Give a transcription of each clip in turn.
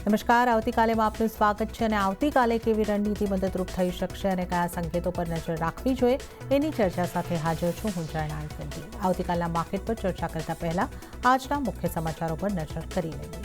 નમસ્કાર, આવતીકાલેમાં આપનું સ્વાગત છે અને આવતીકાલે કેવી રણનીતિ મદદરૂપ થઈ શકશે અને કયા સંકેતો પર નજર રાખવી જોઈએ એની ચર્ચા સાથે હાજર છું હું જર્નાલ ગંધી. આવતીકાલના માર્કેટ પર ચર્ચા કરતા પહેલા આજના મુખ્ય સમાચારો પર નજર કરી લઈએ.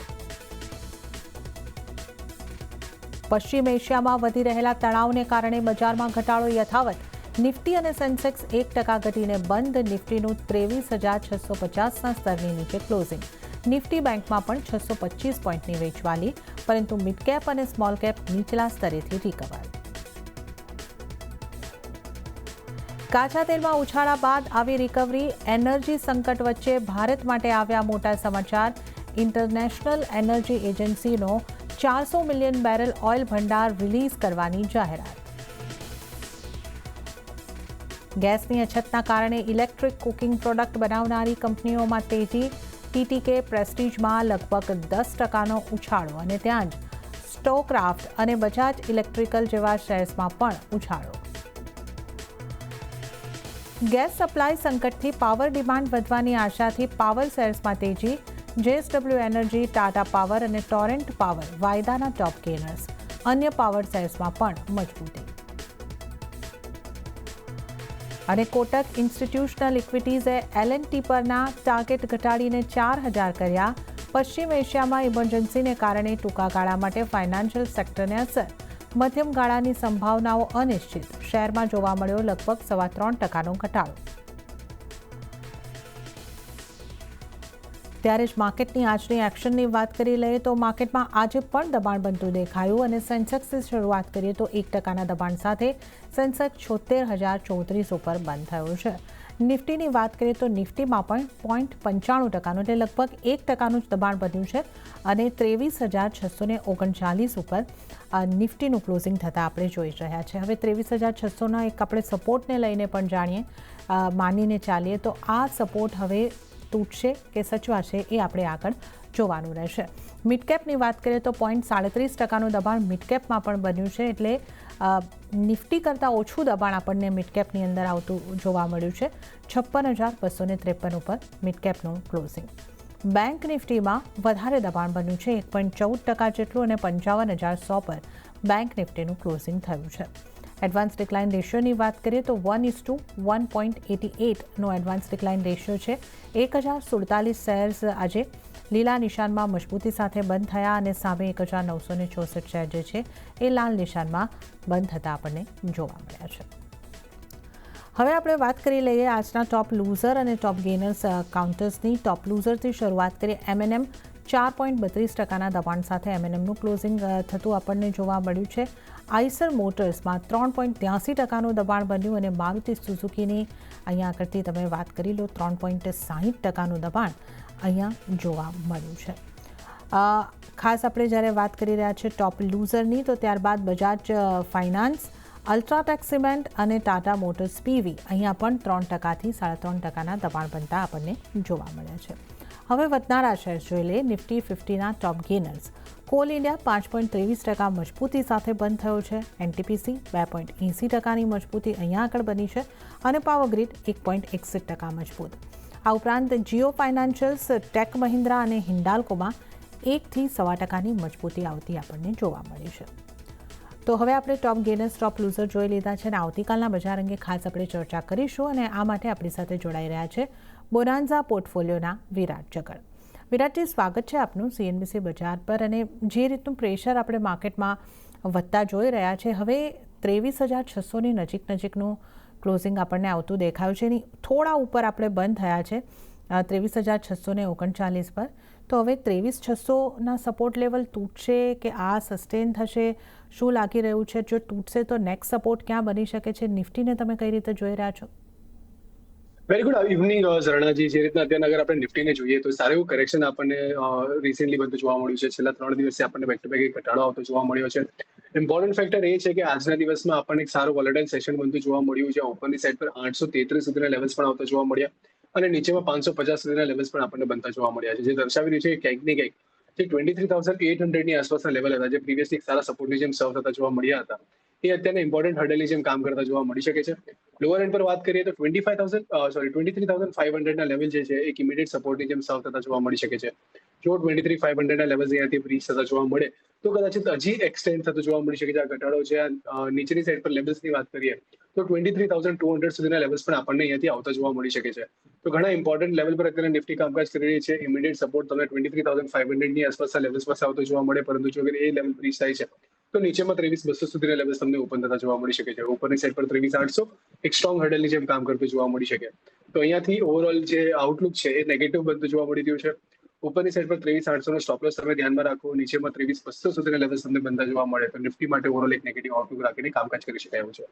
પશ્ચિમ એશિયામાં વધી રહેલા તણાવને કારણે બજારમાં ઘટાડો યથાવત. નિફ્ટી અને સેન્સેક્સ 1% ઘટીને બંધ. નિફ્ટીનું 23,650ના સ્તરની નીચે ક્લોઝિંગ. નિફ્ટી બેંકમાં પણ 625 પોઈન્ટની વેચવાલી, પરંતુ મિડ કેપ અને સ્મોલ કેપ નીચલા સ્તરેથી રિકવર. કાચા તેલમાં ઉછાળા બાદ આવી રિકવરી. એનર્જી સંકટ વચ્ચે ભારત માટે આવ્યા મોટા સમાચાર. ઇન્ટરનેશનલ એનર્જી એજન્સીનો 400 મિલિયન બેરલ ઓઇલ ભંડાર રિલીઝ કરવાની જાહેરાત. ગેસની અછતના કારણે ઇલેક્ટ્રિક કુકિંગ પ્રોડક્ટ બનાવનારી કંપનીઓમાં તેજી. ટીટીકે પ્રેસ્ટીજમાં લગભગ 10%નો ઉછાળો અને ત્યાં જ સ્ટોક્રાફ્ટ અને બજાજ ઇલેક્ટ્રિકલ જેવા શેર્સમાં પણ ઉછાળો. ગેસ સપ્લાય સંકટથી પાવર ડિમાન્ડ વધવાની આશાથી પાવર શેર્સમાં તેજી. જેએસડબલ્યુ એનર્જી, ટાટા પાવર અને ટોરેન્ટ પાવર વાયદાના ટોપ ગેનર્સ. અન્ય પાવર શેર્સમાં પણ મજબૂતી. અને કોટક ઇન્સ્ટિટ્યુશનલ ઇક્વિટીઝે એલએનટી પરના ટાર્ગેટ ઘટાડીને 4,000 કર્યા. પશ્ચિમ એશિયામાં ઇમરજન્સીને કારણે ટૂંકા ગાળા માટે ફાઇનાન્શિયલ સેક્ટરને અસર. મધ્યમ ગાળાની સંભાવનાઓ અનિશ્ચિત. શેરમાં જોવા મળ્યો લગભગ 3.25%નો ઘટાડો. ત્યારે જ માર્કેટની આજની એક્શનની વાત કરી લઈએ તો માર્કેટમાં આજે પણ દબાણ બનતું દેખાયું અને સેન્સેક્સની શરૂઆત કરીએ તો 1%ના દબાણ સાથે સેન્સેક્સ 76,034 ઉપર બંધ થયો છે. નિફ્ટીની વાત કરીએ તો નિફ્ટીમાં પણ 0.95%નું એટલે લગભગ 1%નું જ દબાણ બન્યું છે અને 23,639 ઉપર નિફ્ટીનું ક્લોઝિંગ થતાં આપણે જોઈ રહ્યા છે. હવે 23,600ના એક આપણે સપોર્ટને લઈને પણ જાણીએ, માનીને ચાલીએ તો આ સપોર્ટ હવે તૂટશે કે સચવાશે એ આપણે આગળ જોવાનું રહેશે. મિડકેપની વાત કરીએ તો 0.37%નું દબાણ મિડકેપમાં પણ બન્યું છે, એટલે નિફ્ટી કરતાં ઓછું દબાણ આપણને મિડકેપની અંદર આવતું જોવા મળ્યું છે. 56,253 ઉપર મિડકેપનું ક્લોઝિંગ. બેંક નિફ્ટીમાં વધારે દબાણ બન્યું છે, 1.14% જેટલું અને 55,100 પર બેંક નિફ્ટીનું ક્લોઝિંગ થયું છે. એડવાન્સ ડિક્લાઇન રેશિયોની વાત કરીએ તો 1:1.88નો એડવાન્સ ડિક્લાઇન રેશિયો છે. 1,047 શેર્સ આજે લીલા નિશાનમાં મજબૂતી સાથે બંધ થયા અને સામે 1,964 શેર જે છે એ લાલ નિશાનમાં બંધ થતા આપણને જોવા મળ્યા છે. હવે આપણે વાત કરી લઈએ આજના ટોપ લૂઝર અને ટોપ ગેનર્સ કાઉન્ટર્સની. ટોપ લૂઝરથી શરૂઆત કરીએ. એમએનએમ 4.32%ના દબાણ સાથે એમએનએમનું ક્લોઝિંગ થતું આપણને જોવા મળ્યું છે. આઈસર મોટર્સમાં 3.83%નું દબાણ બન્યું અને મારુતિ સુઝુકીની અહીંયા આગળથી તમે વાત કરી લો 3.60%નું દબાણ અહીંયા જોવા મળ્યું છે. ખાસ આપણે જ્યારે વાત કરી રહ્યા છીએ ટોપ લૂઝરની તો ત્યારબાદ બજાજ ફાઇનાન્સ, અલ્ટ્રાટેક સિમેન્ટ અને ટાટા મોટર્સ પીવી અહીંયા પણ 3%થી 3.5%ના દબાણ બનતા આપણને જોવા મળ્યા છે. હવે વધનારા શેર્સ જોઈ લઈએ. નિફ્ટી 50ના ટોપ ગેનર્સ. કોલ ઇન્ડિયા 5.23% મજબૂતી સાથે બંધ થયો છે. એનટીપીસી 2.80%ની મજબૂતી અહીંયા આગળ બની છે અને પાવરગ્રીડ 1.61% મજબૂત. આ ઉપરાંત જીઓ ફાઇનાન્શિયલ્સ, ટેક મહિન્દ્રા અને હિન્ડાલ્કોમાં 1થી 1.25%ની મજબૂતી આવતી આપણને જોવા મળી છે. તો હવે આપણે ટોપ ગેનર્સ, ટોપ લૂઝર જોઈ લીધા છે અને આવતીકાલના બજાર અંગે ખાસ આપણે ચર્ચા કરીશું અને આ માટે આપણી સાથે જોડાઈ રહ્યા છે બોનાન્ઝા પોર્ટફોલિયોના વિરાટ જગડ. વિરાટજી, સ્વાગત છે આપનું સીએનબીસી બજાર પર. અને જે રીતનું પ્રેશર આપણે માર્કેટમાં વધતા જોઈ રહ્યા છે, હવે 23,600ની નજીકનું ક્લોઝિંગ આપણને આવતું દેખાયું છે. એની થોડા ઉપર આપણે બંધ થયા છે 23,639 પર. તો હવે 23,600ના સપોર્ટ લેવલ તૂટશે કે આ સસ્ટેન થશે, શું લાગી રહ્યું છે? જો તૂટશે તો નેક્સ્ટ સપોર્ટ ક્યાં બની શકે છે? નિફ્ટીને તમે કઈ રીતે જોઈ રહ્યા છો? Very good evening Zarnaji. જે રીતના અત્યારે અગર આપણે નિફ્ટીને જોઈએ તો સારું એવું કરેક્શન આપણને રિસેન્ટલી બધું જોવા મળ્યું છે. છેલ્લા 3 દિવસથી આપણને બેક ટુ બેક એક ઘટાડો આવતો જોવા મળ્યો છે. ઇમ્પોર્ટન્ટ ફેક્ટર એ છે કે આજના દિવસમાં આપણને એક સારું વોલેટાઇલ સેશન બનતું જોવા મળ્યું છે. ઉપરની સાઈડ પર 833 સુધીના લેવલ્સ પણ આવતા જોવા મળ્યા અને નીચેમાં 550 સુધીના લેવલ્સ પણ આપણને બનતા જોવા મળ્યા છે, જે દર્શાવી રહ્યું છે કે ક્યાંક ને ક્યાંક જે 23,800ની આસપાસના લેવલ હતા, જે પ્રીવિયસલી એક સારા સપોર્ટની જેમ સર્વ થતા જોવા મળ્યા હતા, એ અત્યારે ઇમ્પોર્ટન્ટ હર્ડલની જેમ કામ કરતા જોવા મળી શકે છે. લોઅર એન્ડ પર વાત કરીએ તો 23,500ના લેવલ જે છે એક ઇમિડિયેટ સપોર્ટની જેમ સર્વ થતા જોવા મળી શકે છે. જો 23,500 લેવલ્સ અહીંયાથી બ્રીચ થતા જોવા મળે તો કદાચિત હજી એક્સટેન્ડ થતો જોવા મળી શકે છે આ ઘટાડો છે. નીચેની સાઈડ પર લેવલ્સની વાત કરીએ તો 23,200 સુધીના લેવલ્સ પણ આપણને અહીંયાથી આવતા જોવા મળી શકે છે. તો ઘણા ઇમ્પોર્ટન્ટ લેવલ પર અત્યારે નિફ્ટી કામકાજ કરી રહી છે. ઇમિડિયેટ સપોર્ટ તમને 23,500ની આસપાસના લેવલ્સ પાસે આવતો જોવા મળે, પરંતુ જો એ લેવલ બ્રીચ થાય છે તો નીચેમાં 23,200 સુધીના લેવલ્સ તમને ઓપન થતા જોવા મળી શકે છે. ઉપરની સાઈડ પર 23,800 એક સ્ટ્રોંગ હર્ડલની જેમ કામ કરતું જોવા મળી શકે. તો અહીંયાથી ઓવરઓલ જે આઉટલુક છે એ નેગેટિવ બનતું જોવા મળી રહ્યું છે. ઉપરની સાઈડ પર 23,800 નો સ્ટોપ લોસ તમે ધ્યાનમાં રાખો, નીચેમાં 23,200 સુધીના લેવલ્સ તમને બનતા જોવા મળે તો નિફ્ટી માટે ઓવરઓલ એક નેગેટિવ આઉટલુક રાખીને કામકાજ કરી શકાય એવું છે.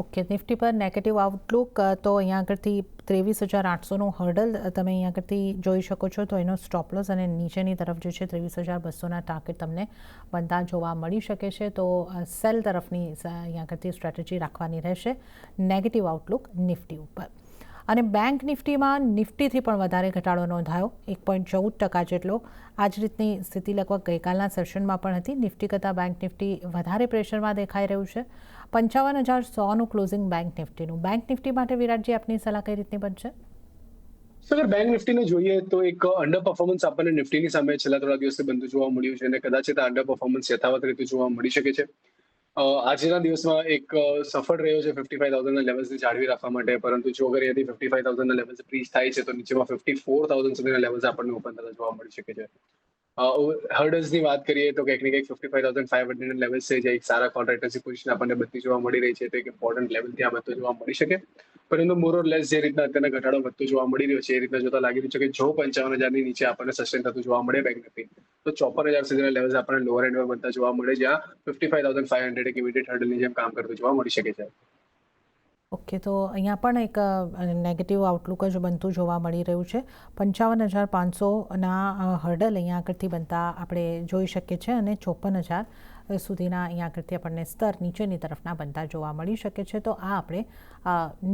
ઓકે, નિફ્ટી પર નેગેટિવ આઉટલુક, તો અહીંયા આગળથી 23,800નું હર્ડલ તમે અહીંયા આગળથી જોઈ શકો છો. તો એનો સ્ટોપ લોસ અને નીચેની તરફ જે છે 23,200ના ટાર્ગેટ તમને બનતા જોવા મળી શકે છે. તો સેલ તરફની અહીંયા આગળથી સ્ટ્રેટેજી રાખવાની રહેશે નેગેટિવ આઉટલુક નિફ્ટી ઉપર. અને બેંક નિફ્ટીમાં નિફ્ટીથી પણ વધારે ઘટાડો નોંધાયો 1.14% જેટલો. આ જ રીતની સ્થિતિ લગભગ ગઈકાલના સેશનમાં પણ હતી. નિફ્ટી કરતાં બેંક નિફ્ટી વધારે પ્રેશરમાં દેખાઈ રહ્યું છે. 55,100નું ક્લોઝિંગ બેંક નિફ્ટીનું. બેંક નિફ્ટી માટે વિરાટજી આપની સલાહ કઈ રીતની બનશે? અગર બેંક નિફ્ટીને જોઈએ તો એક અંડર પરફોર્મન્સ આપણને નિફ્ટીની સામે છેલ્લા થોડા દિવસથી બનતું જોવા મળ્યું છે અને કદાચિત આ અંડર પરફોર્મન્સ યથાવત રીતે જોવા મળી શકે છે. આજના દિવસમાં એક સફળ રહ્યો છે 55,000ના લેવલ્સને જાળવી રાખવા માટે, પરંતુ જો અગર અહીંયાથી 55,000ના લેવલ્સ બ્રીચ થાય છે તો નીચેમાં 54,000 સુધીના લેવલ્સ આપણને ઓપન થતા જોવા મળી શકે છે. હર્ડલ્સની વાત કરીએ તો કંઈક ને કંઈક 55,500 લેવલ્સ છે, જે એક સારા કોન્ટ્રાક્ટર્સની પોઝિશન આપણને બધી જોવા મળી રહી છે. તો એક ઇમ્પોર્ટન્ટ લેવલ ત્યાં બધું જોવા મળી શકે. પરંતુ મોર ઓર લેસ જે રીતના અત્યારના ઘટાડો વધતો જોવા મળી રહ્યો છે એ રીતના જોતા લાગી રહ્યું છે કે જો 55,000ની નીચે આપણને સસ્ટેન થતું જોવા મળે બેંક નિફ્ટી તો 54,000 સુધીના લેવલ્સ આપણને લોઅર એન્ડમાં બનતા જોવા મળે, જ્યાં 55,500 એક ઇમિડિયેટ હર્ડલની જેમ કામ કરતું જોવા મળી શકે છે. ઓકે, તો અહીંયા પણ એક નેગેટિવ આઉટલુક જ બનતું જોવા મળી રહ્યું છે. 55,500ના હર્ડલ અહીંયા આગળથી બનતા આપણે જોઈ શકીએ છીએ અને 54,000 સુધીના અહીંયા આગળથી આપણને સ્તર નીચેની તરફના બનતા જોવા મળી શકે છે. તો આ આપણે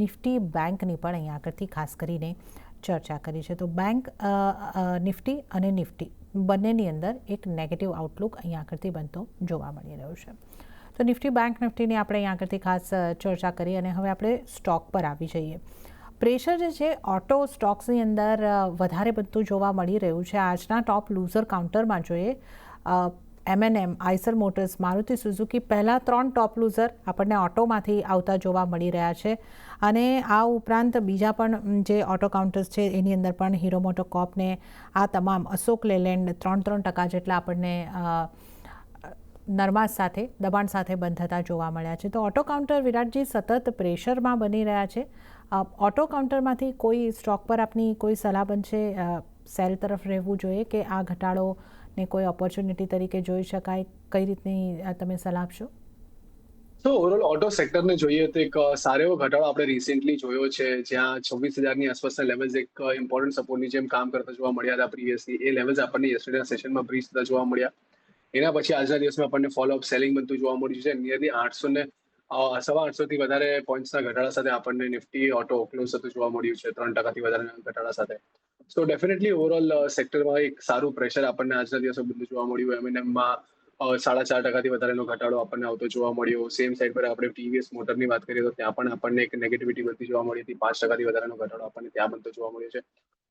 નિફ્ટી બેંકની પણ અહીંયા આગળથી ખાસ કરીને ચર્ચા કરી છે. તો બેંક નિફ્ટી અને નિફ્ટી બંનેની અંદર એક નેગેટિવ આઉટલુક અહીંયા આગળથી બનતો જોવા મળી રહ્યો છે. તો નિફ્ટી બેંક નિફ્ટીની આપણે અહીંયા આગળથી ખાસ ચર્ચા કરી અને હવે આપણે સ્ટોક પર આવી જઈએ. પ્રેશર જે છે ઓટો સ્ટોક્સની અંદર વધારે બધું જોવા મળી રહ્યું છે. આજના ટોપ લૂઝર કાઉન્ટરમાં જોઈએ M&M, Eicher motors, Maruti Suzuki પહેલાં 3 ટોપ લૂઝર આપણને ઓટોમાંથી આવતા જોવા મળી રહ્યા છે. અને આ ઉપરાંત બીજા પણ જે ઓટો કાઉન્ટર્સ છે એની અંદર પણ હીરો મોટોકોર્પ ને આ તમામ, અશોક લેલેન્ડ 3% જેટલા આપણને નરમાશ સાથે દબાણ સાથે બંધ થતા જોવા મળ્યા છે. તો ઓટો કાઉન્ટર વિરાટજી સતત પ્રેશરમાં બની રહ્યા છે. ઓટો કાઉન્ટરમાંથી કોઈ સ્ટોક પર આપની કોઈ સલાહ બનશે? સેલ તરફ રહેવું જોઈએ કે આ ઘટાડોને કોઈ ઓપોર્ચ્યુનિટી તરીકે જોઈ શકાય? કઈ રીતની તમે સલાહ આપશો? તો ઓવરઓલ ઓટો સેક્ટરને જોઈએ તો એક સારો એવો ઘટાડો આપણે રિસેન્ટલી જોયો છે, જ્યાં 26,000ની આસપાસના લેવલ્સ એક ઇમ્પોર્ટન્ટ સપોર્ટની જેમ કામ કરતા જોવા મળ્યા હતા પ્રીવિયસલી. એ લેવલ્સ આપણને યસ્ટરડેના સેશનમાં બ્રીચ થતા જોવા મળ્યા. એના પછી આજના દિવસમાં આપણને ફોલોઅપ સેલિંગ બનતું જોવા મળ્યું છે. નિયરલી 800થી વધારે પોઈન્ટ્સના ઘટાડા સાથે આપણને નિફ્ટી ઓટો ક્લોઝ થતું જોવા મળ્યું છે 3%થી વધારેના ઘટાડા સાથે. સો ડેફિનેટલી ઓવરઓલ સેક્ટરમાં એક સારું પ્રેશર આપણને આજના દિવસે બધું જોવા મળ્યું. M&Mમાં 4.5% વધારેનો ઘટાડો આપણને આવતો જોવા મળ્યો. સેમ સાઈડ પર આપણે ટીવીએસ મોટરની વાત કરીએ તો ત્યાં પણ આપણને એક નેગેટિવિટી બનતી જોવા મળી હતી. 5%થી વધારેનો ઘટાડો આપણને ત્યાં બનતો જોવા મળ્યો છે.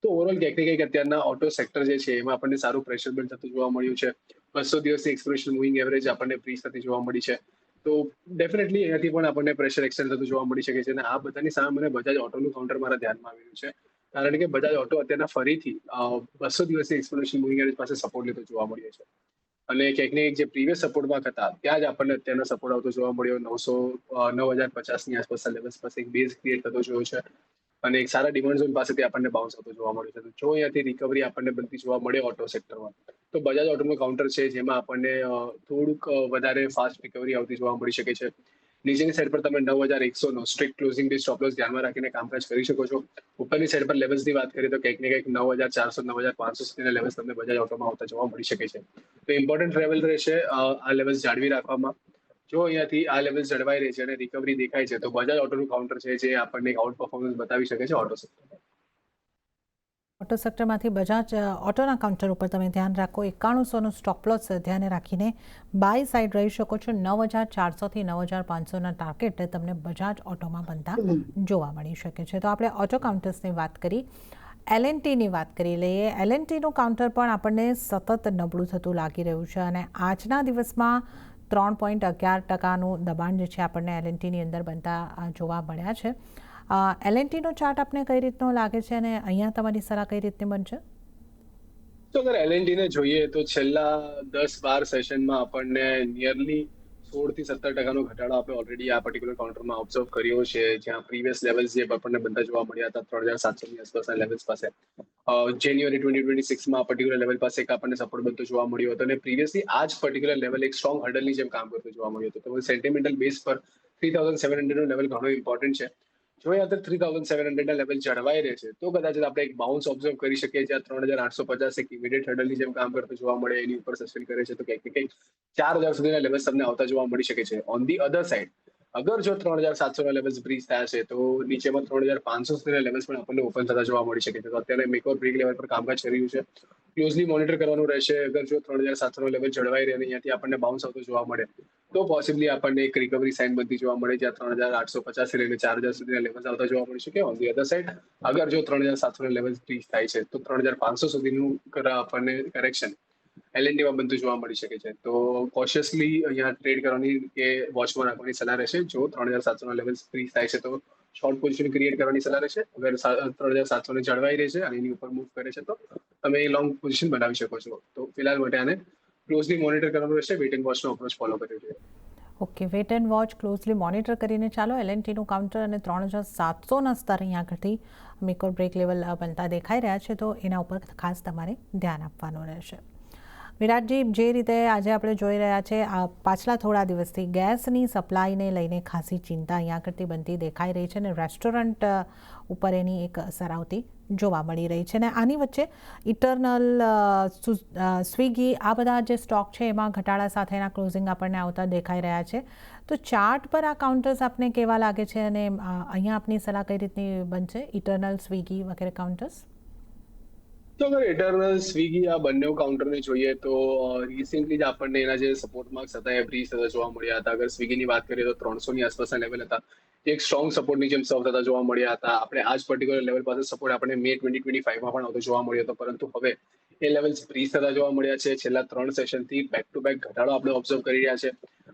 તો ઓવરઓલ ક્યાંક ને ક્યાંક અત્યારના ઓટો સેક્ટર જે છે એમાં આપણને સારું પ્રેશર બિલ્ડ થતું જોવા મળ્યું છે. 200 દિવસની એક્સપિરેશન મૂવિંગ એવરેજ આપણને બ્રીચ થતી જોવા મળી છે. તો ડેફિનેટલી અહીંયાથી પણ આપણને પ્રેશર એક્સટેન્ડ થતું જોવા મળી શકે છે. અને આ બધાની સામે મને બજાજ ઓટોનું કાઉન્ટર મારા ધ્યાનમાં આવી રહ્યું છે, કારણ કે બજાજ ઓટો અત્યારના ફરીથી 200 દિવસની એક્સપિરેશન મૂવિંગ એવરેજ પાસે સપોર્ટ લેતો જોવા મળ્યો છે. અને ક્યાંક ને જે પ્રીવિયસ સપોર્ટમાં હતા ત્યાં જ આપણને અત્યારનો સપોર્ટ આવતો જોવા મળ્યો. 9,050ની આસપાસના લેવલ્સ પાસે એક બેઝ ક્રિએટ થતો જોયો છે અને એક સારા ડિમાન્ડ ઝોન પાસેથી આપણને બાઉન્સ આવતો જોવા મળ્યો છે. તો જો અહીંયાથી રિકવરી આપણને બનતી જોવા મળે ઓટો સેક્ટરમાં તો બજાજ ઓટોનું કાઉન્ટર છે જેમાં આપણને થોડુંક વધારે ફાસ્ટ રિકવરી આવતી જોવા મળી શકે છે. નીચેની સાઈડ પર તમે 9,100નો strict closing day stop loss ધ્યાનમાં રાખીને કામકાજ કરી શકો છો. ઉપરની સાઈડ પર લેવલ્સની વાત કરીએ તો કંઈક ને કંઈક 9,400 9,500 સુધીના લેવલ્સ તમને બજાજ ઓટોમાં આવતા જોવા મળી શકે છે. તો ઇમ્પોર્ટન્ટ લેવલ રહેશે આ લેવલ્સ જાળવી રાખવામાં. જો અહીંયાથી આ લેવલ્સ જળવાઈ રહે છે અને રિકવરી દેખાય છે તો બજાજ ઓટોનું કાઉન્ટર છે જે આપણને આઉટ પરફોર્મન્સ બતાવી શકે છે ઓટો સેક્ટરમાં. ઓટો સેક્ટરમાંથી બજાજ ઓટોના કાઉન્ટર ઉપર તમે ધ્યાન રાખો. 9100નો સ્ટોપ લોસ ધ્યાને રાખીને બાય સાઈડ રહી શકો છો. 9,400થી 9,500ના ટાર્ગેટ તમને બજાજ ઓટોમાં બનતા જોવા મળી શકે છે. તો આપણે ઓટો કાઉન્ટર્સની વાત કરી. એલએનટીની વાત કરી લઈએ. એલએનટીનું કાઉન્ટર પણ આપણને સતત નબળું થતું લાગી રહ્યું છે અને આજના દિવસમાં 3.11%નું દબાણ જે છે આપણને એલએનટીની અંદર બનતા જોવા મળ્યા છે. એલએનટીનો ચાર્ટ આપને કઈ રીતનો લાગે છે અને અહીંયા તમારી સલાહ કઈ રીતની બનશે? તો અગર એલએનટી ને જોઈએ તો છેલ્લા 10-12 સેશનમાં આપણને નિયરલી 16 થી 17% ઘટાડો આપણે ઓલરેડી આ પર્ટિક્યુલર કાઉન્ટરમાં ઓબ્ઝર્વ કર્યો છે, જ્યાં પ્રીવિયસ લેવલ્સ જે આપણને બનતા જોવા મળ્યા હતા 3700 ની આસપાસના લેવલ્સ પાસે જાન્યુઆરી 2026માં પર્ટિક્યુલર લેવલ પાસે એક આપણને સપોર્ટ બનતો જોવા મળ્યો હતો અને પ્રીવિયસલી આ જ પર્ટિક્યુલર લેવલ એક સ્ટ્રોંગ હર્ડલની જેમ કામ કરતો જોવા મળ્યો હતો. તો સેન્ટિમેન્ટલ બેઝ પર 3700નું લેવલ ઘણો ઇમ્પોર્ટન્ટ છે. જો એ અત્યારે 3700ના લેવલ જળવાઈ રહે છે તો કદાચ આપણે એક બાઉન્સ ઓબ્ઝર્વ કરી શકીએ, જ્યાં 3850 એક ઇમિડિયેટ હર્ડલની જેમ કામ કરતું જોવા મળે, એની ઉપર સસ્ટેન કરે છે તો કંઈક ને કંઈક 4000 સુધીના લેવલ્સ તમને આવતા જોવા મળી શકે છે. ઓન ધી અધર સાઇડ અગર જો 3700ના લેવલ્સ બ્રીચ થયા છે તો નીચેમાં 3500 સુધીના લેવલ્સ પણ આપણને ઓપન થતા જોવા મળી શકે છે. તો અત્યારે મેક ઓર બ્રેક લેવલ પર કામકાજ કરી રહ્યું છે. ક્લોઝલી મોનિટર કરવાનું રહેશે. અગર જો 3700નો લેવલ જળવાઈ રહે અને અહીંયાથી આપણને બાઉન્સ આવતો જોવા મળે તો પોસિબલી આપણને એક રિકવરી સાઇન બનતી જોવા મળે, જ્યાં 3850 થી લઈને 4000 સુધીના લેવલ્સ આવતા જોવા મળી શકે. ઓન ધી અધર સાઇડ અગર જો 3700ના લેવલ બ્રીચ થાય છે તો 3500 સુધીનું આપણને કરેક્શન એલએનટીમાં બનતું જોવા મળી શકે છે. તો કોશિયસલી અહીંયા ટ્રેડ કરવાની કે વોચમાં રાખવાની સલાહ રહેશે. જો 3700ના લેવલ બ્રીચ થાય છે તો શોર્ટ પોઝિશન ક્રિએટ કરવાની સલાહ રહેશે. અગર 3700ને જળવાઈ રહેશે અને એની ઉપર મૂવ કરે છે તો તમે લોંગ પોઝિશન બનાવી શકો છો. તો ફિલહાલ માટે આને ક્લોઝલી મોનિટર કરવાનું રહેશે. વેટ એન્ડ વોચનો અપ્રોચ ફોલો કરવો જોઈએ. Okay, wait and watch closely monitor કરીને ચાલો. એલએનટીનું કાઉન્ટર અને 3700ના સ્તર અહીંયા આગળથી મેક ઓર બ્રેક લેવલ બનતા દેખાઈ રહ્યા છે, તો એના ઉપર ખાસ તમારે ધ્યાન આપવાનું રહેશે. વિરાટજી, જે રીતે આજે આપણે જોઈ રહ્યા છે, આ પાછલા થોડા દિવસથી ગેસની સપ્લાયને લઈને ખાસી ચિંતા અહીંયા આગળથી બનતી દેખાઈ રહી છે અને રેસ્ટોરન્ટ ઉપર એની એક અસર આવતી જોવા મળી રહી છે. અને આની વચ્ચે ઇટરનલ, સ્વિગી, આ બધા જે સ્ટોક છે એમાં ઘટાડા સાથેના ક્લોઝિંગ આપણને આવતા દેખાઈ રહ્યા છે. તો ચાર્ટ પર આ કાઉન્ટર્સ આપને કેવા લાગે છે અને અહીંયા આપની સલાહ કઈ રીતની બનશે? ઇટરનલ, સ્વિગી વગેરે કાઉન્ટર્સ. તો અગર ઇટરનલ, સ્વિગી આ બંને કાઉન્ટરને જોઈએ તો રિસેન્ટલી જ આપણને એના જે સપોર્ટ માર્ક્સ હતા એ બ્રીચ થતા જોવા મળ્યા હતા. અગર સ્વિગીની વાત કરીએ તો 300ની આસપાસના લેવલ હતા, એક સ્ટ્રોંગ સપોર્ટની જેમ સર્વ થતા જોવા મળ્યા હતા. આપણે આ જ પર્ટિક્યુલર લેવલ પાસે સપોર્ટ આપણે મે 2025માં પણ આવતો જોવા મળ્યો હતો, પરંતુ હવે એ લેવલ્સ બ્રીચ થતા જોવા મળ્યા છે. છેલ્લા 3 સેશનથી બેક ટુ બેક ઘટાડો આપણે ઓબ્ઝર્વ કરી રહ્યા છે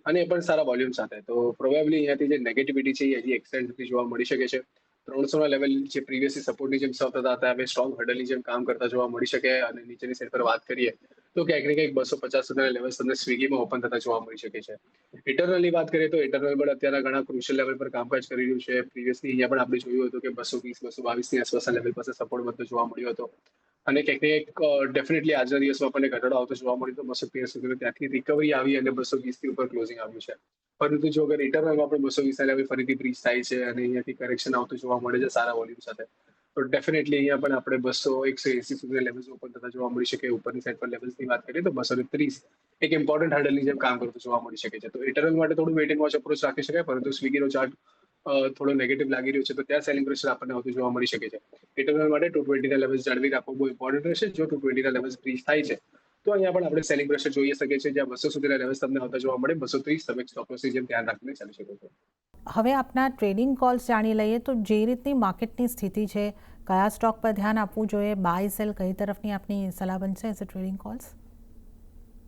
અને એ પણ સારા વોલ્યુમ સાથે. તો પ્રોબેબલી અહીંયાથી જે નેગેટિવિટી છે એ હજી એક્સટેન્ડ થતી જોવા મળી શકે છે. 300ના લેવલ જે પ્રીવિયસલી સપોર્ટની જેમ સર્વ થતા હતા, હવે સ્ટ્રોંગ હર્ડલની જેમ કામ કરતા જોવા મળી શકે. અને નીચેની સાઈડ પર વાત કરીએ તો ક્યાંક ને ક્યાંક 250 સુધીના લેવલ્સ તમને સ્વિગીમાં ઓપન થતા જોવા મળી શકે છે. ઇટરનલની વાત કરીએ તો ઇટરનલ પણ અત્યારે ઘણા ક્રુશિયલ લેવલ પર કામકાજ કરી રહ્યું છે. પ્રીવિયસલી અહીંયા પણ આપણે જોયું હતું કે 220-222ની આસપાસના લેવલ પાસે સપોર્ટ બનતો જોવા મળ્યો હતો અને ક્યાંક ને ક્યાંક ડેફિનેટલી આજના દિવસમાં આપણને ઘટાડો આવતો જોવા મળ્યો તો 213 સુધી ત્યાંથી રિકવરી આવી અને 220 ઉપર ક્લોઝિંગ આવ્યું છે. પરંતુ જો અગર ઇટરનલમાં પણ 220ના લેવલ ફરીથી બ્રીચ થાય છે અને અહીંયાથી કરેક્શન આવતું જોવા મળે છે સારા વોલ્યુમ સાથે, તો ડેફિનેટલી અહીંયા પણ આપણે 200-180 સુધીના લેવલ્સ ઓપન થતા જોવા મળી શકે. ઉપરની સાઈડ પર લેવલ્સની વાત કરીએ તો 230 એક ઇમ્પોર્ટન્ટ હર્ડલની જેમ કામ કરતું જોવા મળી શકે છે. તો ઇટરનલ માટે થોડું વેટ એન્ડ વોચ અપ્રોચ રાખી શકાય, પરંતુ સ્વિગીનો ચાર્ટ થોડો નેગેટિવ લાગી રહ્યો છે તો ત્યાં સેલિંગ પ્રેશર આપણને આવતું જોવા મળી શકે છે. ઇટરનલ માટે 220ના લેવલ્સ જાળવી રાખવું બહુ ઇમ્પોર્ટન્ટ રહેશે. જો 220ના લેવલ્સ બ્રીચ થાય છે તો અહીંયા પણ આપણે સેલિંગ પ્રેશર જોઈ શકીએ છીએ, જ્યાં 200 સુધીના લેવલ્સ તમને આવતા જોવા મળે. 230 તમે સ્ટોપ લોસની જેમ ધ્યાન રાખીને ચાલી શકો છો. હવે આપના ટ્રેડિંગ કોલ્સ જાણી લઈએ. તો જે રીતની માર્કેટની સ્થિતિ છે, કયા સ્ટોક પર ધ્યાન આપવું જોઈએ, બાય સેલ કઈ તરફની આપની સલાહ બનશે એઝ અ ટ્રેડિંગ કોલ્સ?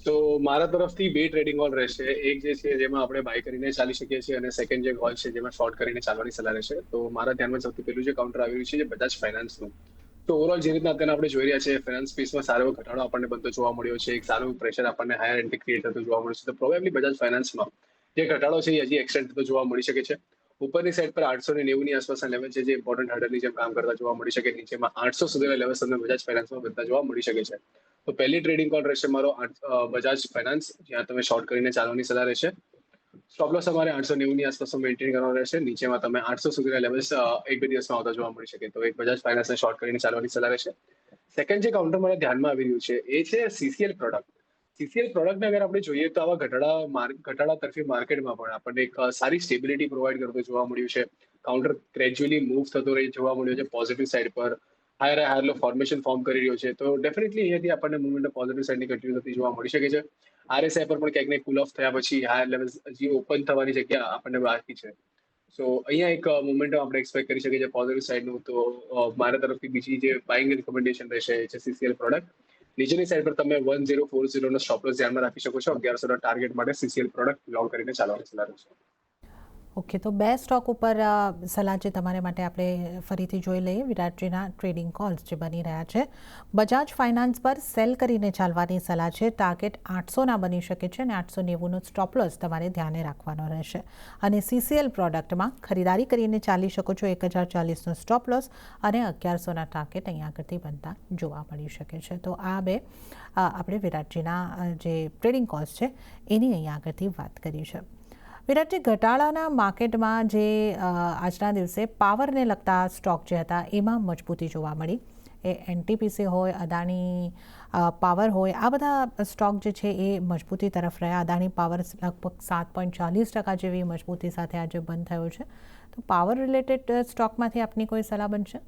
તો મારા તરફથી 2 ટ્રેડિંગ કોલ રહેશે. એક જે છે જેમાં આપણે બાય કરીને ચાલી શકીએ છીએ અને સેકન્ડ જે કોલ છે જેમાં શોર્ટ કરીને ચાલવાની સલાહ રહેશે. તો મારા ધ્યાનમાં સૌથી પહેલું જે કાઉન્ટર આવી રહ્યું છે જે બજાજ ફાઇનાન્સનું. તો ઓવરઓલ જે રીતના અત્યારે આપણે જોઈ રહ્યા છીએ, ફાઇનાન્સ સ્પેસમાં સારો એવો ઘટાડો આપણને બનતો જોવા મળ્યો છે. એક સારું પ્રેશર આપણને હાયર એન્ટ્રી ક્રિએટ થતું જોવા મળ્યું છે. તો પ્રોબેબલી બજાજ ફાઇનાન્સમાં જે ઘટાડો છે એ હજી એક્સટેન્ડ થતો જોવા મળી શકે છે. ઉપરની સાઈડ પર 890ની આસપાસના લેવલ છે જે ઇમ્પોર્ટન્ટ હર્ડલની જેમ કામ કરતા જોવા મળી શકે. નીચેમાં 800 સુધીના લેવલ તમને બજાજ ફાઇનાન્સમાં બનતા જોવા મળી શકે છે. તો પહેલી ટ્રેડિંગ કોલ રહેશે મારો બજાજ ફાઇનાન્સ, જ્યાં તમે શોર્ટ કરીને ચાલવાની સલાહ રહેશે. સ્ટોપ લોસ અમારે 890ની આસપાસ મેન્ટેન કરવાનો રહેશે. નીચેમાં તમે 800 સુધીના લેવલ્સ 1-2 દિવસમાં આવતા જોવા મળી શકે. તો એક બજાજ ફાઇનાન્સને શોર્ટ કરીને ચાલવાની સલાહ રહેશે. સેકન્ડ જે કાઉન્ટર મારા ધ્યાનમાં આવી રહ્યું છે એ છે સીસીએલ પ્રોડક્ટ. સીસીએલ પ્રોડક્ટને અગર આપણે જોઈએ તો આવા ઘટાડા તરફી માર્કેટમાં પણ આપણને એક સારી સ્ટેબિલિટી પ્રોવાઈડ કરતો જોવા મળ્યું છે. કાઉન્ટર ગ્રેજ્યુઅલી મૂવ થતો જોવા મળ્યો છે પોઝિટિવ સાઈડ પર. હાયર લો ફોર્મેશન ફોર્મ કરી રહ્યો છે. તો ડેફિનેટલી અહીંયાથી આપણને મુવમેન્ટ પોઝિટિવ સાઈડની કન્ટિન્યુ થતી જોવા મળી શકે છે. આરએસઆઈ પર પણ ક્યાંક કુલ ઓફ થયા પછી હાયર લેવલ હજી ઓપન થવાની જગ્યા આપણને બાકી છે. સો અહીંયા એક મોમેન્ટમ આપણે એક્સપેક્ટ કરી શકીએ છીએ પોઝિટિવ સાઇડનું. તો મારા તરફથી બીજી જે બાઇંગ રિકમેન્ડેશન રહેશે એ છે સીસીએલ પ્રોડક્ટ. નીચેની સાઈડ પર તમે 1040 નો સ્ટોપ લોસ ધ્યાનમાં રાખી શકો છો. 1100 ના ટાર્ગેટ માટે સીસીએલ પ્રોડક્ટ લોંગ કરીને ચાલવાની સલાહ રહેશે. ઓકે, તો બે સ્ટોક ઉપર સલાહ જે તમારે માટે આપણે ફરીથી જોઈ લઈએ. વિરાટજીના ટ્રેડિંગ કોલ્સ જે બની રહ્યા છે. બજાજ ફાઇનાન્સ પર સેલ કરીને ચાલવાની સલાહ છે. ટાર્ગેટ 800ના બની શકે છે અને 890નો સ્ટોપ લોસ તમારે ધ્યાને રાખવાનો રહેશે. અને સીસીએલ પ્રોડક્ટમાં ખરીદારી કરીને ચાલી શકો છો. 1040નો સ્ટોપ લોસ અને 1100ના ટાર્ગેટ અહીંયા આગળથી બનતા જોવા મળી શકે છે. તો આ બે આપણે વિરાટજીના જે ટ્રેડિંગ કોલ્સ છે એની અહીંયા આગળથી વાત કરી છે. વિરાટજી, ઘટાડાના માર્કેટમાં જે આજના દિવસે પાવરને લગતા સ્ટોક જે હતા એમાં મજબૂતી જોવા મળી. એ એનટીપીસી હોય, અદાણી પાવર હોય, આ બધા સ્ટોક જે છે એ મજબૂતી તરફ રહ્યા. અદાણી પાવર લગભગ 7.40% જેવી મજબૂતી સાથે આજે બંધ થયો છે. તો પાવર રિલેટેડ સ્ટોકમાંથી આપની કોઈ સલાહ બનશે?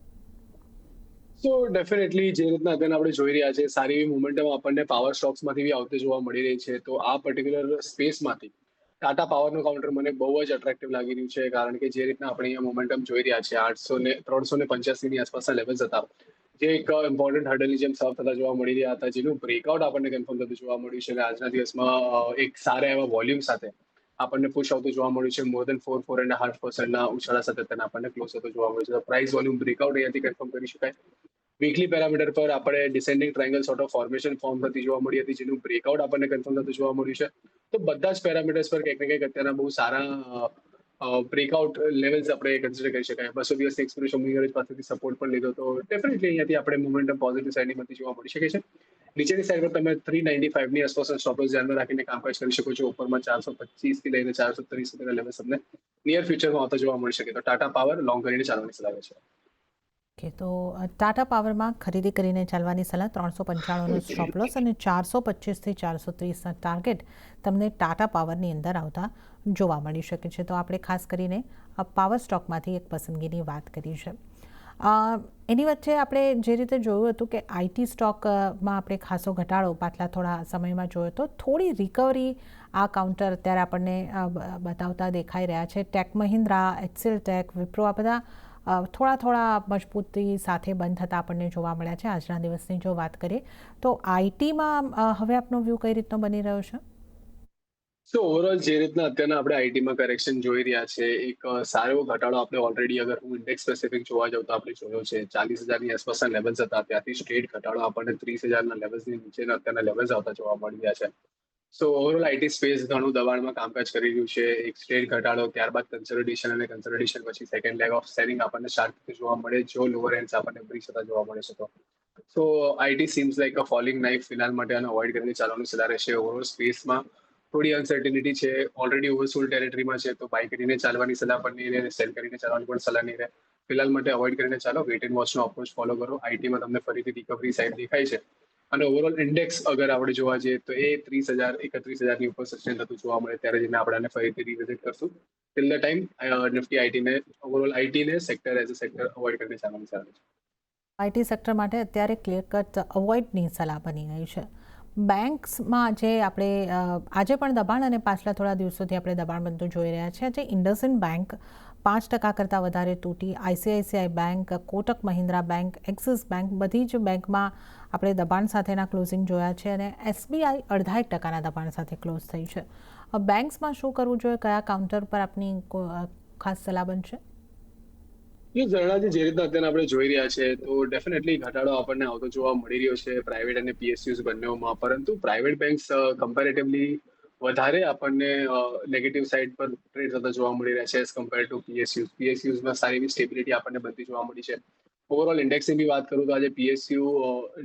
સો ડેફિનેટલી જે રીતના અત્યારે આપણે જોઈ રહ્યા છે સારી એવી મોમેન્ટમ આપણને પાવર સ્ટોક્સમાંથી બી આવતી જોવા મળી રહી છે. તો આ પર્ટિક્યુલર સ્પેસમાંથી ટાટા પાવરનું કાઉન્ટર મને બહુ જ અટ્રેક્ટિવ લાગી રહ્યું છે. કારણ કે જે રીતના આપણે અહીંયા મોમેન્ટમ જોઈ રહ્યા છે 385ની આસપાસના લેવલ્સ હતા, જે એક ઇમ્પોર્ટન્ટ હર્ડલની જેમ સર્વ થતા જોવા મળી રહ્યા હતા, જેનું બ્રેકઆઉટ આપણને કન્ફર્મ થતું જોવા મળ્યું છે. અને આજના દિવસમાં એક સારા એવા વોલ્યુમ સાથે આપણને પુશ આવતું જોવા મળ્યું છે. મોર દેન 4.5%ના ઉછાળા સાથે તેને આપણને ક્લોઝ થતો જોવા મળ્યું છે. પ્રાઇસ વોલ્યુમ બ્રેકઆઉટ અહીંયાથી કન્ફર્મ કરી શકાય. વીકલી પેરામીટર પર આપણે descending triangle sort of formation form થતી જોવા મળી હતી, જેનું બ્રેકઆઉટ આપણને કન્ફર્મ થતું જોવા મળ્યું છે. તો બધા જ પેરામીટર્સ પર કંઈક ને કંઈક અત્યારના બહુ સારા બ્રેકઆઉટ લેવલ્સ આપણે કન્સિડર કરી શકાય. 200 દિવસની એક્સપિરેશન મૂવિંગ પાસેથી સપોર્ટ પણ લીધો, તો ડેફિનેટલી અહીંયાથી આપણે મોમેન્ટમ પોઝિટિવ સાઇડમાંથી જોવા મળી શકે છે. નીચેની સાઈડ પર તમે 395ની આસપાસ સ્ટોપ લોસ ધ્યાનમાં રાખીને કામકાજ કરી શકો છો. ઉપરમાં 425 થી લઈને 430 સુધીના લેવલ્સ તમને નિયર ફ્યુચરમાં આવતા જોવા મળી શકે. તો ટાટા પાવર લોંગ કરીને ચાલવાની સલાહ છે. ઓકે, તો ટાટા પાવરમાં ખરીદી કરીને ચાલવાની સલાહ. 395નો સ્ટોપ લોસ અને 425થી 430ના ટાર્ગેટ તમને ટાટા પાવરની અંદર આવતા જોવા મળી શકે છે. તો આપણે ખાસ કરીને પાવર સ્ટોકમાંથી એક પસંદગીની વાત કરી છે. એની વચ્ચે આપણે જે રીતે જોયું હતું કે આઈટી સ્ટોકમાં આપણે ખાસો ઘટાડો પાછલા થોડા સમયમાં જોયો હતો. થોડી રિકવરી આ કાઉન્ટર અત્યારે આપણને બતાવતા દેખાઈ રહ્યા છે. Tech Mahindra, HCL Tech, Wipro આ બધા થોડા મજબૂતી સાથે બંધ થતા આપણને જોવા મળ્યા છે. આજના દિવસની જો વાત કરીએ તો આઈટીમાં હવે આપનો વ્યૂ કઈ રીતનો બની રહ્યો છે? સો ઓવરઓલ જે રીતના અત્યારના આપણે આઈટીમાં કરેક્શન જોઈ રહ્યા છે, એક સારો એવો ઘટાડો આપણે ઓલરેડી અગર હું ઇન્ડેક્સ સ્પેસિફિક જોવા જાઉં તો આપણે જોયો છે 40,000ની આસપાસના લેવલ્સ હતા. ત્યાંથી સ્ટ્રેટ ઘટાડો આપણને 30,000ના લેવલ્સની નીચેના અત્યારના લેવલ્સ આવતા જોવા મળી રહ્યા છે. સો ઓવરઓલ આઈટી સ્પેસ ઘણું દબાણમાં કામકાજ કરી રહ્યું છે. એક સ્ટ્રેટ ઘટાડો, ત્યારબાદ કન્સોલિડેશન અને કન્સોલિડેશન પછી સેકન્ડ લેગ ઓફ સેલિંગ આપણને સ્ટાર્ટ થતું જોવા મળે, જો લોઅર એન્ડ્સ આપણને બ્રીચ થતા જોવા મળે છે. તો IT seems like a falling knife ફિલહાલ માટે આને અવોઇડ કરીને ચાલવાની સલાહ રહેશે. ઓવરઓલ સ્પેસમાં થોડી અનસર્ટિનિટી છે, ઓલરેડી ઓવરસોલ્ડ ટેરેટરીમાં છે, તો બાય કરીને ચાલવાની સલાહ પણ નહીં રહે, સેલ કરીને ચાલવાની પણ સલાહ નહીં રહે. ફિલહાલ માટે અવોઇડ કરીને ચાલો, વેટ એન્ડ વોચનો અપ્રોચ ફોલો કરો. આઈટીમાં તમને ફરીથી રિકવરી સાઇડ દેખાય છે. અને ઓવરઓલ ઇન્ડેક્સ અગર આપણે જોવા જઈએ તો એ 30,000-31,000ની ઉપર સસ્ટેન થતું જોવા મળે, ત્યારે જઈને આપણે આને ફરીથી રિવિઝિટ કરશું. ટિલ ધ ટાઈમ નિફ્ટી આઈટીને ઓવરઓલ આઈટીને sector as a sector avoid કરીને ચાલવાની સલાહ છે. આઈટી સેક્ટર માટે અત્યારે ક્લિયર કટ અવોઇડની સલાહ બની ગઈ છે. બેન્ક્સમાં જે આપણે આજે પણ દબાણ અને પાછલા થોડા દિવસોથી આપણે દબાણ બનતું જોઈ રહ્યા છે. આજે ઇન્ડસઇન્ડ બેંક 5% કરતાં વધારે તૂટી. ICICI bank, Kotak Mahindra bank, axis bank બધી જ બેંકમાં આપણે દબાણ સાથેના ક્લોઝિંગ જોયા છે. અને એસબીઆઈ 0.5%ના દબાણ સાથે ક્લોઝ થઈ છે. બેંક્સમાં શું કરવું જોઈએ? કયા કાઉન્ટર પર આપની ખાસ સલાહ બનશે? ઝરણાજી, જે રીતના અત્યારે આપણે જોઈ રહ્યા છે તો ડેફિનેટલી ઘટાડો આપણને આવતો જોવા મળી રહ્યો છે પ્રાઇવેટ અને પીએસયુઝ બંનેમાં. પરંતુ પ્રાઇવેટ બેંક્સ કમ્પેરેટિવલી વધારે આપણને નેગેટિવ સાઇડ પર ટ્રેડ થતા જોવા મળી રહ્યા છે એઝ કમ્પેર ટુ પીએસયુઝ. પીએસયુઝમાં સારી એવી સ્ટેબિલિટી આપણને બનતી જોવા મળી છે. ઓવરઓલ ઇન્ડેક્સની બી વાત કરું તો આજે પીએસયુ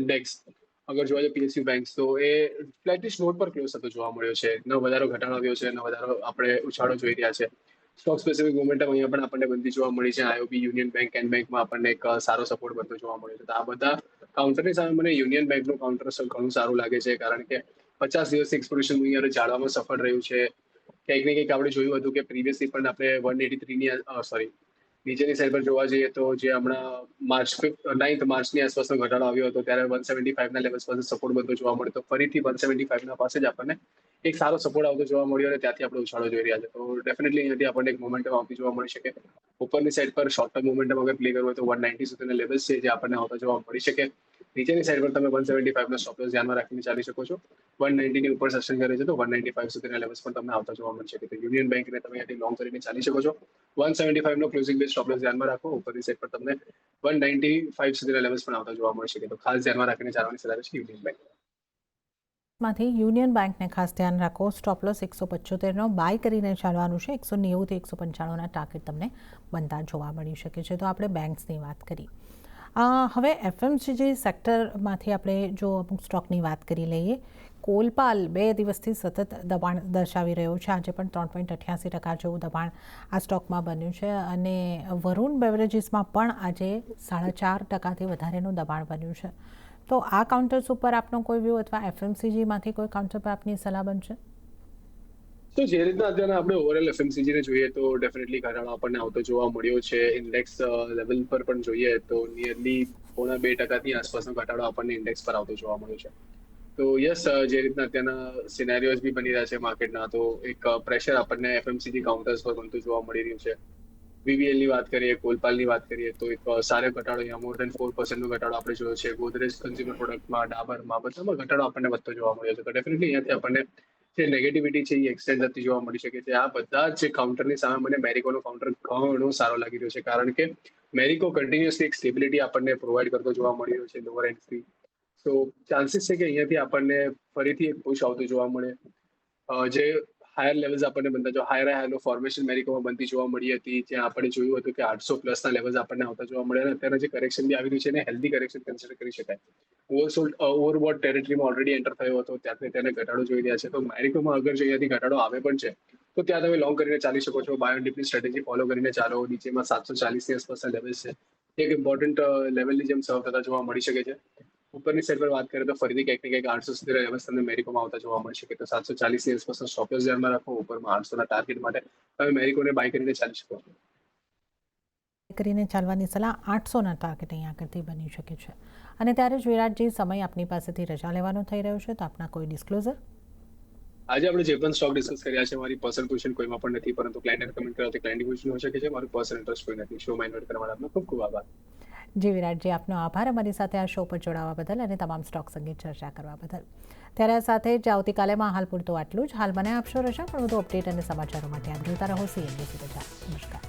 ઇન્ડેક્સ અગર જોવા જઈએ પીએસયુ બેંક્સ, તો એ ફ્લેટિશ નોટ પર ક્લોઝ થતો જોવા મળ્યો છે. ન વધારો ઘટાડો આવ્યો છે, ન વધારો આપણે ઉછાળો જોઈ રહ્યા છે. સ્ટોક સ્પેસિફિક મોમેન્ટમ અહીંયા પણ આપણને બનતી જોવા મળી છે. આઈઓબી, યુનિયન બેંક, કેન બેંકમાં આપણને એક સારો સપોર્ટ બનતો જોવા મળ્યો છે. તો આ બધા કાઉન્ટરની સામે મને યુનિયન બેંકનું કાઉન્ટર ઘણું સારું લાગે છે, કારણ કે 50 દિવસની એક્સપિરેશન મૂવિંગ જાળવામાં સફળ રહ્યું છે. કંઈક ને કંઈક આપણે જોયું હતું કે પ્રીવિયસલી પણ આપણે 183ની નીચેની સાઈડ પર જોવા જઈએ તો જે હમણાં 9th માર્ચની આસપાસનો ઘટાડો આવ્યો હતો, ત્યારે 175ના લેવલ્સ પાસે સપોર્ટ બનતો જોવા મળતો. ફરીથી 175ના પાસે જ આપણને એક સારો સપોર્ટ આવતો જોવા મળ્યો અને ત્યાંથી આપણે ઉછાળો જોઈ રહ્યા છે. તો ડેફિનેટલી અહીંયાથી આપણને એક મોમેન્ટમ આવતી જોવા મળી શકે. ઉપરની સાઈડ પર શોર્ટ ટર્મ મોમેન્ટમ અગર પ્લે કરવું હોય તો 190 સુધીના લેવલ્સ છે જે આપણને આવતા જોવા મળી શકે. નીચેની સાઈડ પર તમે 175 નો સ્ટોપ લોસ ધ્યાનમાં રાખીને ચાલી શકો છો. 190 ની ઉપર સસ્ટેન કરે છે તો 195 સુધીના લેવલ્સ પણ તમને આવતા જોવા મળી શકે. તો યુનિયન બેંકને તમે અહીંયાથી લોંગ કરીને ચાલી શકો છો. 175 નો ક્લોઝિંગ બેઝ સ્ટોપ લોસ ધ્યાનમાં રાખો. ઉપરની સાઈડ પર તમને 195 સુધીના લેવલ્સ પણ આવતા જોવા મળી શકે. તો ખાસ ધ્યાનમાં રાખીને ચાલવાની સલાહ છે યુનિયન બેંક. માંથી યુનિયન બેંકને ખાસ ધ્યાન રાખો. સ્ટોપ લોસ 175નો બાય કરીને ચાલવાનું છે. 190 થી 195ના ટાર્ગેટ તમને બનતા જોવા મળી શકે છે. તો આપણે બેંક્સની વાત કરી. હવે એફએમસીજી સેક્ટરમાંથી આપણે જો અમુક સ્ટોકની વાત કરી લઈએ. કોલપાલ 2 દિવસથી સતત દબાણ દર્શાવી રહ્યો છે. આજે પણ 3.88% જેવું દબાણ આ સ્ટોકમાં બન્યું છે અને વરુણ બેવરેજીસમાં પણ આજે 4.5%થી વધારેનું દબાણ બન્યું છે. તો આ કાઉન્ટર્સ ઉપર આપનો કોઈ વ્યૂ અથવા એફએમસીજીમાંથી કોઈ કાઉન્ટર પર આપની સલાહ બનશે? તો જે રીતના અત્યારે આપણે ઓવરઓલ એફએમસીજી ને જોઈએ તો ડેફિનેટલી ઘટાડો આપણને આવતો જોવા મળ્યો છે. ઇન્ડેક્સ લેવલ પર પણ જોઈએ તો નિયરલી 0.5% આસપાસનો ઘટાડો આપણને ઇન્ડેક્સ પર આવતો જોવા મળ્યો છે. તો યસ, જે રીતના અત્યારના સિનેરિયોઝ બી બની રહ્યા છે માર્કેટના, તો એક પ્રેશર આપણને એફએમસીજી કાઉન્ટર્સ પર બનતું જોવા મળી રહ્યું છે. વીવીએલ ની વાત કરીએ, કોલપાલની વાત કરીએ તો એક સારો ઘટાડો, અહીંયા મોર દેન 4% નો ઘટાડો આપણે જોયો છે. ગોદરેજ કન્ઝ્યુમર પ્રોડક્ટમાં, ડાબરમાં બધામાં ઘટાડો આપણને વધતો જોવા મળ્યો છે. તો ડેફિનેટલી અહીંયાથી આપણને જે નેગેટિવિટી છે એ એક્સટેન્ડ થતી જોવા મળી શકે છે. આ બધા જ કાઉન્ટરની સામે મને મેરિકોનો કાઉન્ટર ઘણો સારો લાગી રહ્યો છે, કારણ કે મેરિકો કન્ટિન્યુઅસલી એક સ્ટેબિલિટી આપણને પ્રોવાઈડ કરતો જોવા મળી રહ્યો છે લોઅર એન્ડથી. તો ચાન્સીસ છે કે અહીંયાથી આપણને ફરીથી એક પુશ આવતું જોવા મળે. જે હાયર લેવલ્સ આપણને બનતા જો હાયર ફોર્મેશન મેરિકોમાં બનતી જોવા મળી હતી, જ્યાં આપણે જોયું હતું કે 800 પ્લસના લેવલ્સ આપણને આવતા જોવા મળ્યા. અને અત્યારે જે કરેક્શન બી આવી રહ્યું છે એને હેલ્ધી કરેક્શન કન્સિડર કરી શકાય. ઓવરબોટ ટેરેટરીમાં ઓલરેડી એન્ટર થયો હતો, ત્યાંથી તેને ઘટાડો જોઈ રહ્યા છે. તો મેરિકોમાં અગર જો અહીંયાથી ઘટાડો આવે પણ છે તો ત્યાં તમે લોંગ કરીને ચાલી શકો છો. બાય ઓન ડિપની સ્ટ્રેટેજી ફોલો કરીને ચાલો. નીચેમાં 740 ની આસપાસના લેવલ્સ છે, એક ઇમ્પોર્ટન્ટ લેવલની જેમ સર્વ થતા જોવા મળી શકે છે. ઉપરની સાઈડ પર વાત કરીએ તો ફરીથી કંઈક ને કંઈક 800 સુધીના લેવલ્સ તમને મેરિકોમાં આવતા જોવા મળી શકે. તો 740 ની આસપાસનો સ્ટોપ લોસ ધ્યાનમાં રાખો. ઉપરમાં 800ના ટાર્ગેટ માટે તમે મેરિકોને બાય કરીને ચાલી શકો છો. કરીને ચાલવાની સલાહ 800ના ટાર્ગેટ અહીંયા આગળથી બની શકે છે. અને ત્યારે જ વિરાટજી, સમય આપની પાસેથી રજા લેવાનો થઈ રહ્યો છે, તો આપના કોઈ ડિસ્ક્લોઝર? આજે આપણે જે પણ સ્ટોક ડિસ્કસ કર્યા છે, મારી પર્સનલ પોઝિશન કોઈમાં પણ નથી, પરંતુ ક્લાયન્ટને કમેન્ટ કરવાથી ક્લાયન્ટની પોઝિશન હોઈ શકે છે. મારું પર્સનલ ઇન્ટરેસ્ટ કોઈ નથી. શો માં ઇન્વાઇટ કરવા માટે આપનો ખૂબ ખૂબ આભાર. જી વિરાટજી, આપનો આભાર અમારી સાથે આ શો પર જોડાવા બદલ અને તમામ સ્ટોક્સ અંગે ચર્ચા કરવા બદલ. ત્યારે આ સાથે જ આવતીકાલેમાં હાલ પૂરતું આટલું જ. હાલ મને આપશો રજા, પણ વધુ અપડેટ અને સમાચારો માટે આપ જોતા રહો CNBC બજાર. નમસ્કાર.